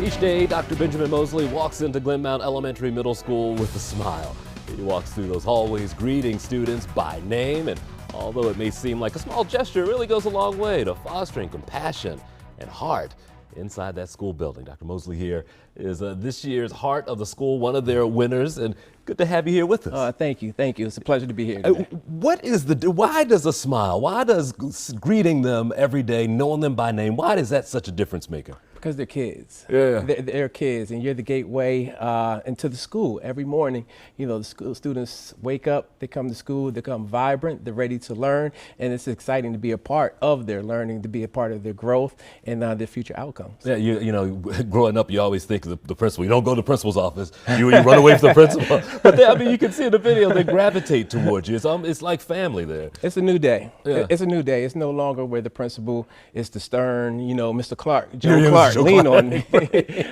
Each day, Dr. Benjamin Mosley walks into Glenmount Elementary Middle School with a smile. He walks through those hallways greeting students by name, and although it may seem like a small gesture, it really goes a long way to fostering compassion and heart inside that school building. Dr. Mosley here is this year's Heart of the School, one of their winners, and good to have you here with us. Thank you. It's a pleasure to be here today. Why does a smile, why does greeting them every day, knowing them by name, why is that such a difference maker? Because they're kids. Yeah. They're kids, and you're the gateway into the school. Every morning, you know, the school students wake up, they come to school, they come vibrant, they're ready to learn, and it's exciting to be a part of their learning, to be a part of their growth and their future outcomes. Yeah, you know, growing up, you always think of the principal. You don't go to the principal's office. You run away from the principal. But I mean, you can see in the video, they gravitate towards you. It's like family there. It's a new day. Yeah. It's a new day. It's no longer where the principal is the stern, you know, Mr. Clark, Yeah, Joe Clark, Joe lean Clark. on me.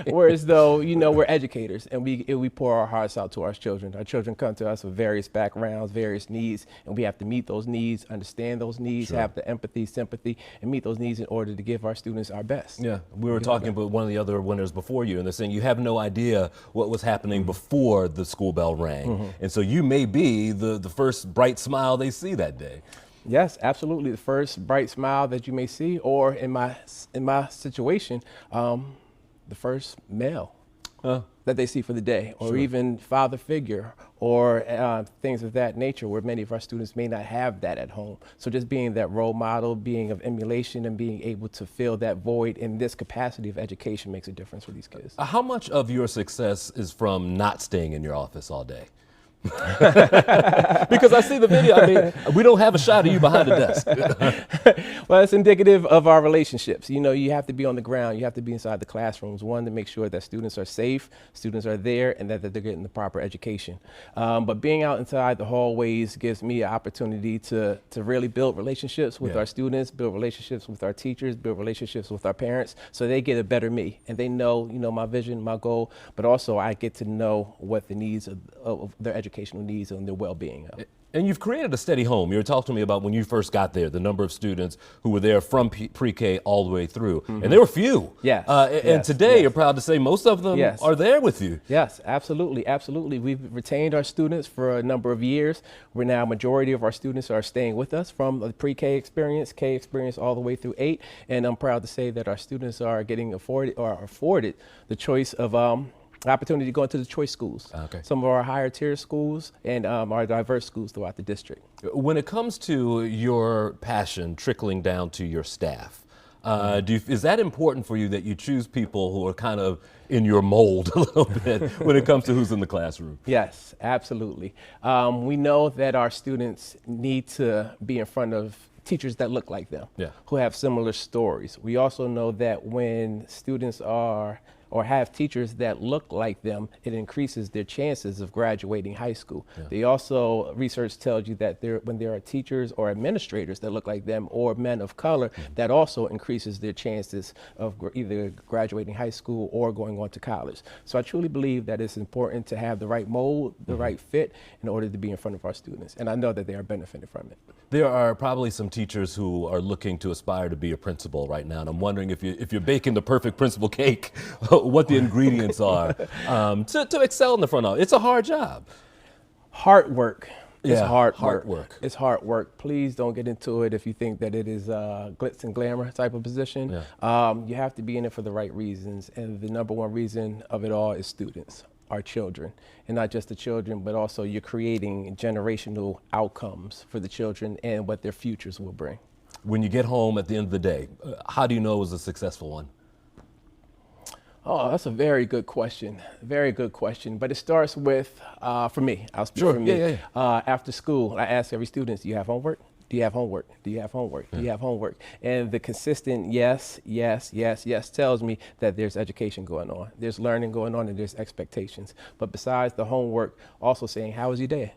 Whereas though, you know, we're educators and we pour our hearts out to our children. Our children come to us with various backgrounds, various needs, and we have to meet those needs, understand those needs, Sure. have the empathy, sympathy, and meet those needs in order to give our students our best. Yeah, we were talking about one of the other winners before you, and they're saying you have no idea what was happening before the school bell rang. And so you may be the first bright smile they see that day. Yes, absolutely. The first bright smile that you may see, or in my situation, the first male that they see for the day, or Sure. even father figure, or things of that nature, where many of our students may not have that at home. So just being that role model, being of emulation, and being able to fill that void in this capacity of education makes a difference for these kids. How much of your success is from not staying in your office all day? Because I see the video, I mean, we don't have a shot of you behind the desk. Well, it's indicative of our relationships. You know, you have to be on the ground. You have to be inside the classrooms. One, to make sure that students are safe, students are there, and that they're getting the proper education. But being out inside the hallways gives me an opportunity to really build relationships with Yeah. our students, build relationships with our teachers, build relationships with our parents, so they get a better me. And they know, you know, my vision, my goal, but also I get to know what the needs of their educational needs and their well-being are. And you've created a steady home. You were talking to me about when you first got there, the number of students who were there from pre-K all the way through. And there were few. Yes, And yes, today, yes. you're proud to say most of them Yes. are there with you. Yes, absolutely, absolutely. We've retained our students for a number of years. We're now, majority of our students are staying with us from the pre-K experience, K experience, all the way through 8. And I'm proud to say that our students are getting afforded the choice of opportunity to go into the choice schools. Okay. Some of our higher tier schools and our diverse schools throughout the district. When it comes to your passion trickling down to your staff, is that important for you that you choose people who are kind of in your mold a little bit when it comes to who's in the classroom? Yes, absolutely. We know that our students need to be in front of teachers that look like them, Yeah. who have similar stories. We also know that when students are or have teachers that look like them, it increases their chances of graduating high school. Yeah. They also, research tells you that when there are teachers or administrators that look like them, or men of color, that also increases their chances of either graduating high school or going on to college. So I truly believe that it's important to have the right mold, the right fit, in order to be in front of our students. And I know that they are benefiting from it. There are probably some teachers who are looking to aspire to be a principal right now, and I'm wondering if you're baking the perfect principal cake, what the ingredients are to excel in the front office. It's a hard job. Hard work. It's Yeah, hard hard work. work. It's hard work. Please don't get into it if you think that it is a glitz and glamour type of position. Yeah. You have to be in it for the right reasons, and the number one reason of it all is students, our children, and not just the children, but also you're creating generational outcomes for the children and what their futures will bring. When you get home at the end of the day, how do you know it was a successful one? Oh, that's a very good question. Very good question. But it starts with, for me, I'll speak Sure. for me. Yeah. After school, I ask every student, do you have homework? Do you have homework? Do you have homework? Do you have homework? And the consistent yes, yes, yes, yes tells me that there's education going on. There's learning going on and there's expectations. But besides the homework, also saying, how was your day?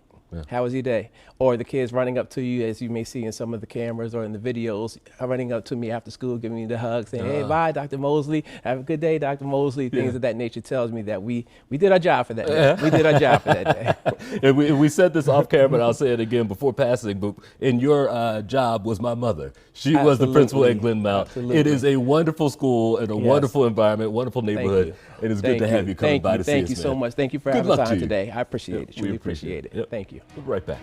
How was your day? Or the kids running up to you, as you may see in some of the cameras or in the videos, running up to me after school, giving me the hug, saying, hey, bye, Dr. Mosley. Have a good day, Dr. Mosley. Things of that nature tells me that we did our job for that day. We did our job for that day. And we said this off camera, and I'll say it again before passing, but in your job was my mother. She was the principal at Glen Mount. Absolutely. It is a wonderful school and a wonderful environment, wonderful neighborhood. And it's good to have you coming by to see us. Thank you so much. Thank you for having time today. I appreciate it. Truly We appreciate it. Thank you. We'll be right back.